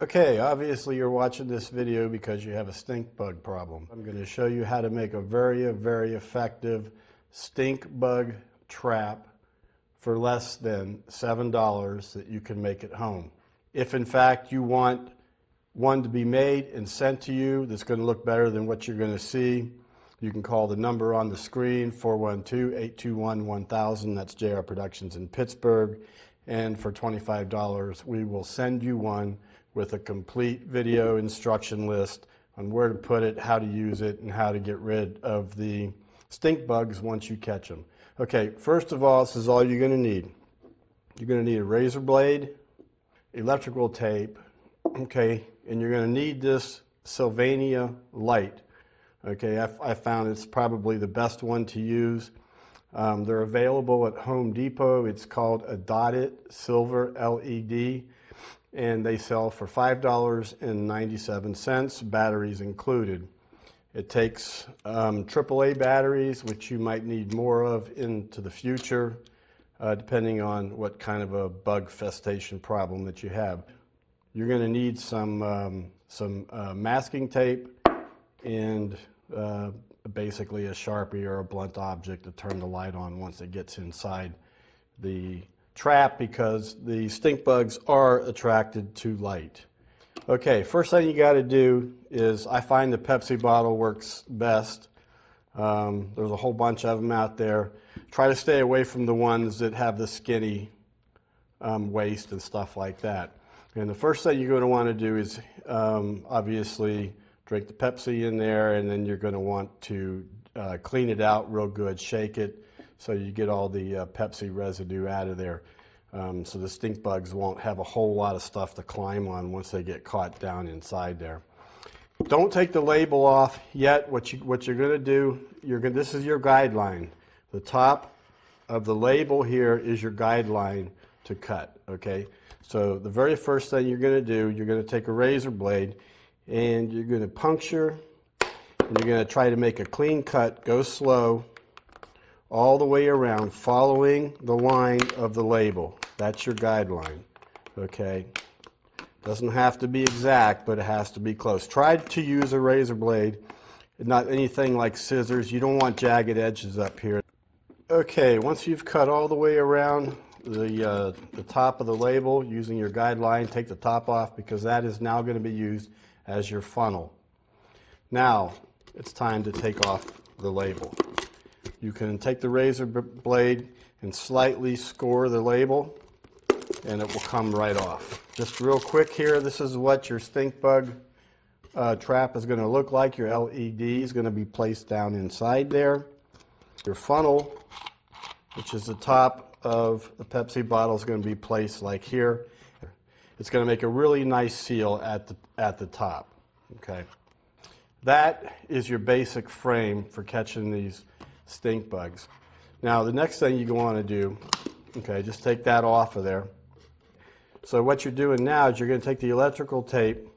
Okay, obviously you're watching this video because you have a stink bug problem. I'm going to show you how to make a very effective stink bug trap for less than $7 that you can make at home. If in fact you want one to be made and sent to you that's going to look better than what you're going to see, you can call the number on the screen, 412-821-1000. That's JR Productions in Pittsburgh. And for $25, we will send you one with a complete video instruction list on where to put it, how to use it, and how to get rid of the stink bugs once you catch them. Okay, first of all, this is all you're going to need. You're going to need a razor blade, electrical tape, okay, and you're going to need this Sylvania light. Okay, I found it's probably the best one to use. They're available at Home Depot. It's called a dotted silver LED, and they sell for $5.97, batteries included. It takes AAA batteries, which you might need more of into the future, depending on what kind of a bug festation problem that you have. You're going to need some masking tape and basically a Sharpie or a blunt object to turn the light on once it gets inside the trap, because the stink bugs are attracted to light. Okay, first thing you got to do is, I find the Pepsi bottle works best. There's a whole bunch of them out there. Try to stay away from the ones that have the skinny waste and stuff like that. And the first thing you're going to want to do is obviously drink the Pepsi in there, and then you're going to want to clean it out real good, shake it so you get all the Pepsi residue out of there. So the stink bugs won't have a whole lot of stuff to climb on once they get caught down inside there. Don't take the label off yet. What you're going to do, this is your guideline. The top of the label here is your guideline to cut. Okay, so the very first thing you're going to do, you're going to take a razor blade and you're going to puncture, and you're going to try to make a clean cut. Go slow all the way around, following the line of the label. That's your guideline. Okay, doesn't have to be exact, but it has to be close. Try to use a razor blade, not anything like scissors. You don't want jagged edges up here. Okay, once you've cut all the way around the top of the label using your guideline, take the top off, because that is now going to be used as your funnel. Now it's time to take off the label. You can take the razor blade and slightly score the label, and it will come right off. Just real quick here, this is what your stink bug trap is going to look like. Your LED is going to be placed down inside there. Your funnel, which is the top of the Pepsi bottle, is going to be placed like here. It's going to make a really nice seal at the top. Okay, that is your basic frame for catching these stink bugs. Now the next thing you want to do, okay, just take that off of there. So what you're doing now is you're going to take the electrical tape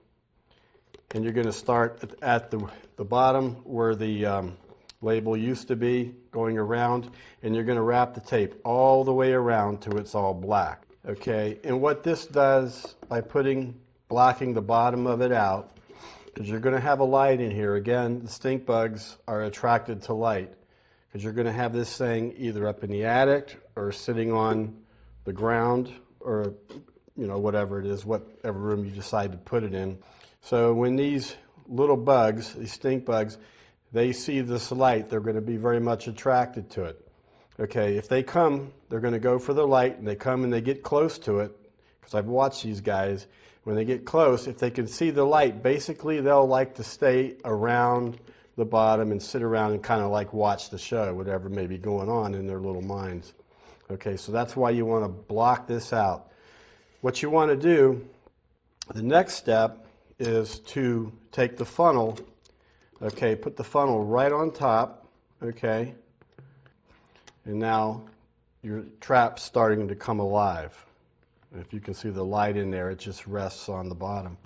and you're going to start at the bottom where the label used to be, going around, and you're going to wrap the tape all the way around till it's all black. Okay, and what this does by blocking the bottom of it out, because you're going to have a light in here. Again, the stink bugs are attracted to light, because you're going to have this thing either up in the attic or sitting on the ground, or whatever it is, whatever room you decide to put it in. So when these little bugs, these stink bugs, they see this light, they're going to be very much attracted to it. Okay, if they come, they're going to go for the light, and they come and they get close to it, because I've watched these guys. When they get close, if they can see the light, basically they'll like to stay around the bottom and sit around and kind of like watch the show, whatever may be going on in their little minds. Okay, so that's why you want to block this out. What you want to do, the next step, is to take the funnel, okay, put the funnel right on top, okay, and now your trap's starting to come alive. If you can see the light in there, it just rests on the bottom.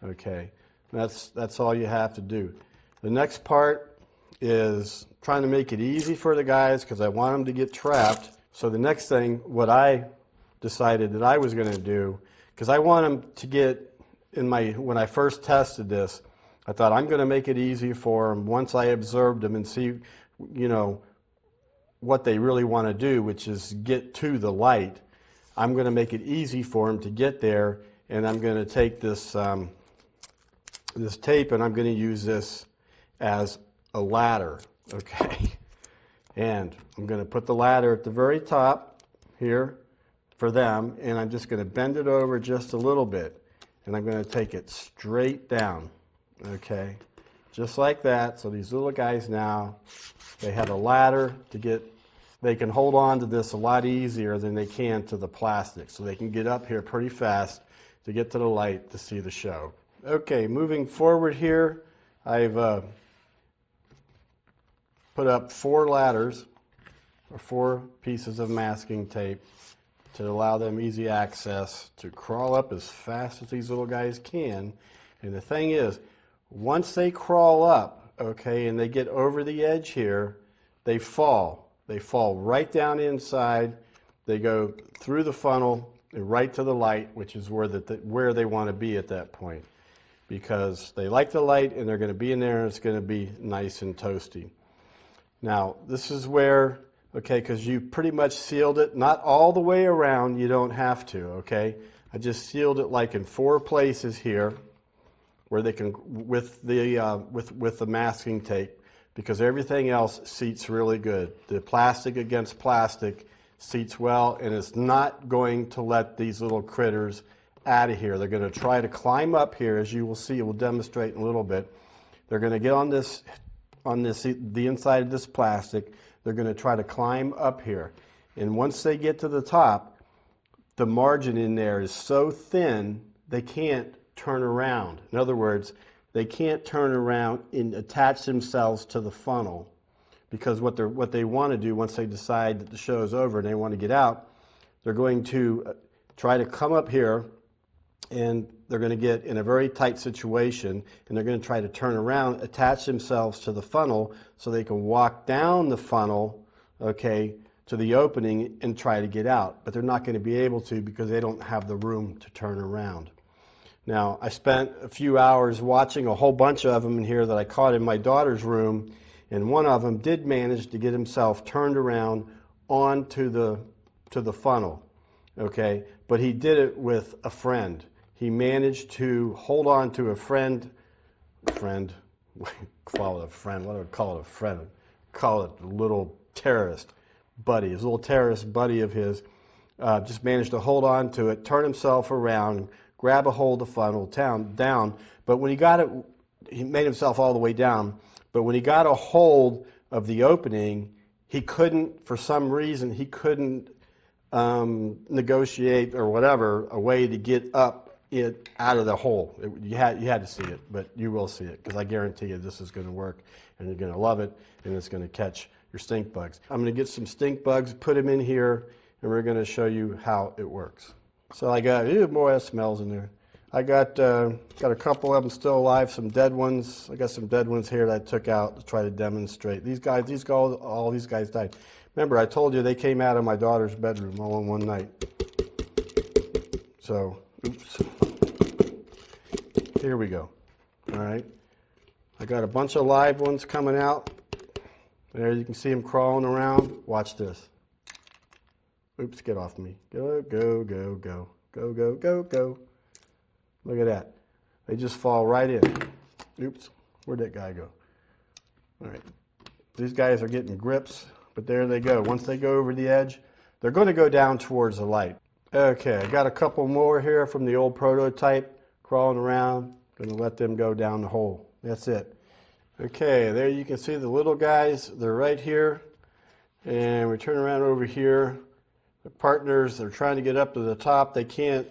Okay, that's all you have to do. The next part is trying to make it easy for the guys, because I want them to get trapped. So the next thing, what I decided that I was going to do, because I want them to get when I first tested this, I thought I'm going to make it easy for them once I observed them and see, you know, what they really want to do, which is get to the light. I'm going to make it easy for them to get there, and I'm going to take this this tape and I'm going to use this as a ladder, okay? And I'm going to put the ladder at the very top here for them, and I'm just going to bend it over just a little bit, and I'm going to take it straight down, okay? Just like that. So these little guys now, they have a ladder to get, they can hold on to this a lot easier than they can to the plastic. So they can get up here pretty fast to get to the light to see the show. Okay, moving forward here, I've put up 4 ladders, or 4 pieces of masking tape to allow them easy access to crawl up as fast as these little guys can. And the thing is, once they crawl up, okay, and they get over the edge here, they fall. They fall right down inside. They go through the funnel and right to the light, which is where they want to be at that point, because they like the light and they're going to be in there and it's going to be nice and toasty. Now, this is where, okay, because you pretty much sealed it, not all the way around, you don't have to, okay? I just sealed it like in 4 places here where they can, with the masking tape, because everything else seats really good. The plastic against plastic seats well, and it's not going to let these little critters out of here. They're going to try to climb up here, as you will see. We'll demonstrate in a little bit. They're going to get on the inside of this plastic. They're going to try to climb up here, and once they get to the top, the margin in there is so thin they can't turn around. In other words, they can't turn around and attach themselves to the funnel, because what they want to do once they decide that the show is over and they want to get out, they're going to try to come up here, and they're going to get in a very tight situation, and they're going to try to turn around, attach themselves to the funnel so they can walk down the funnel, okay, to the opening and try to get out. But they're not going to be able to because they don't have the room to turn around. Now, I spent a few hours watching a whole bunch of them in here that I caught in my daughter's room, and one of them did manage to get himself turned around onto the funnel, okay? But he did it with a friend. He managed to hold on to a friend, call it a friend, what do I call it, a friend? Call it a little terrorist buddy, his little terrorist buddy of his, just managed to hold on to it, turn himself around, grab a hold of the funnel, down, but when he got it, he made himself all the way down, but when he got a hold of the opening, he couldn't, for some reason, he couldn't negotiate or whatever, a way to get up it out of the hole. You had to see it, but you will see it, because I guarantee you this is going to work, and you're going to love it, and it's going to catch your stink bugs. I'm going to get some stink bugs, put them in here, and we're going to show you how it works. So I got, boy, that smells in there. I got a couple of them still alive, some dead ones. I got some dead ones here that I took out to try to demonstrate. All these guys died. Remember, I told you they came out of my daughter's bedroom all in one night. So, oops. Here we go. All right. I got a bunch of live ones coming out. There, you can see them crawling around. Watch this. Oops, get off me. Go, go, go, go. Go, go, go, go. Look at that. They just fall right in. Oops, where'd that guy go? All right. These guys are getting grips, but there they go. Once they go over the edge, they're going to go down towards the light. Okay, I got a couple more here from the old prototype crawling around. Going to let them go down the hole. That's it. Okay, there you can see the little guys. They're right here. And we turn around over here. The partners, they're trying to get up to the top. They can't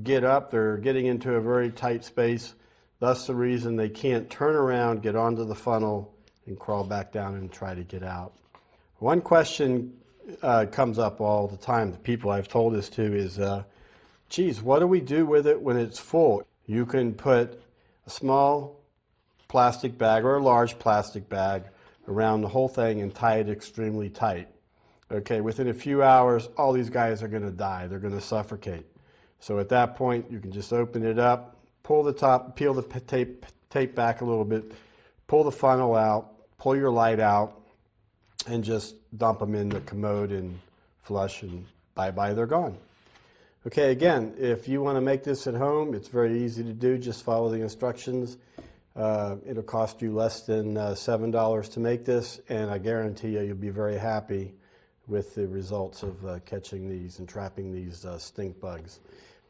get up. They're getting into a very tight space. Thus the reason they can't turn around, get onto the funnel, and crawl back down and try to get out. One question comes up all the time, the people I've told this to, is, geez, what do we do with it when it's full? You can put a small plastic bag or a large plastic bag around the whole thing and tie it extremely tight. Okay, within a few hours, all these guys are going to die. They're going to suffocate. So at that point, you can just open it up, pull the top, peel the tape back a little bit, pull the funnel out, pull your light out, and just dump them in the commode and flush, and bye-bye, they're gone. Okay, again, if you want to make this at home, it's very easy to do. Just follow the instructions. It'll cost you less than $7 to make this, and I guarantee you, you'll be very happy with the results of catching these and trapping these stink bugs.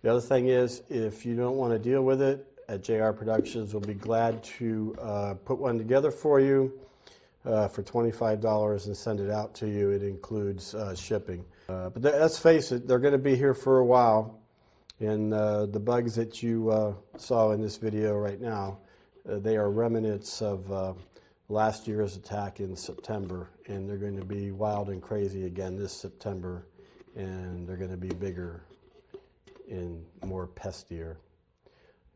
The other thing is, if you don't want to deal with it, at JR Productions, we'll be glad to put one together for you for $25 and send it out to you. It includes shipping. But let's face it, they're going to be here for a while, and the bugs that you saw in this video right now, they are remnants of last year's attack in September, and they're going to be wild and crazy again this September, and they're going to be bigger and more pestier.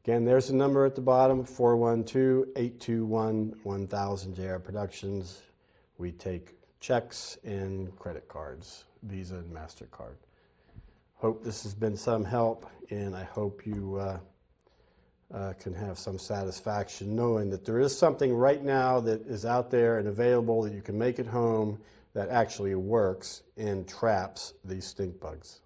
Again, there's the number at the bottom, 412-821-1000, JR Productions. We take checks and credit cards, Visa and MasterCard. Hope this has been some help, and I hope you can have some satisfaction knowing that there is something right now that is out there and available that you can make at home that actually works and traps these stink bugs.